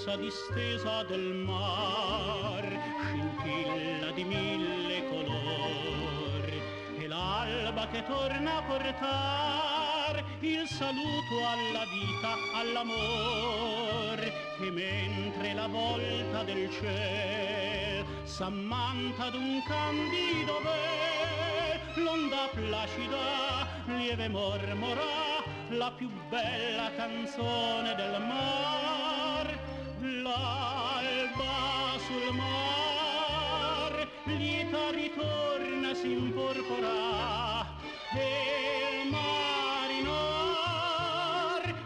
rossa distesa del mar, scintilla di mille colori, e l'alba che torna a portar il saluto alla vita, all'amor, e mentre la volta del ciel s'ammanta d'un candido vel, l'onda placida lieve mormora la più bella canzone del mar. L'alba sul mar lieta ritorna, s'imporpora, e il marinar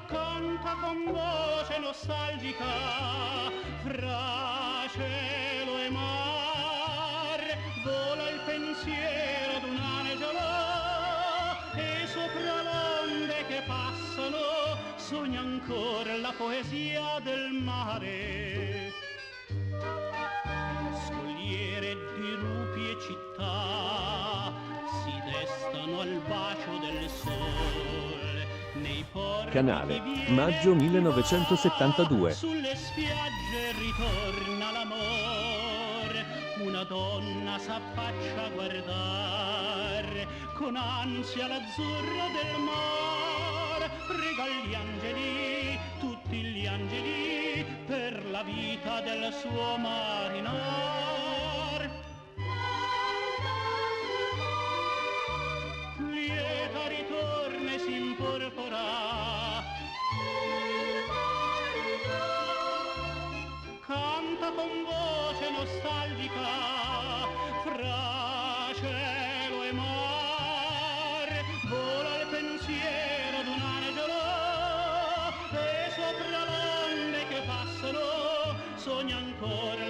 canta con voce nostalgica fra cielo e mar. Vola il pensiero d'un angelo e sopra l'onde che passano sogna ancora la poesia del mare. Scogliere di rupi e città si destano al bacio del sole nei porti Canale, di Viene maggio 1972. sulle spiagge ritorna l'amore, una donna s'affaccia a guardare con ansia l'azzurro del mar. Prega gli angeli, tutti gli angeli, per la vita del suo marinar. Lieta ritorna e s'imporpora, canta con voce nostalgica fra cielo e mar. Vola il pensiero d'un angelo e sopra l'onde che passano sogna ancora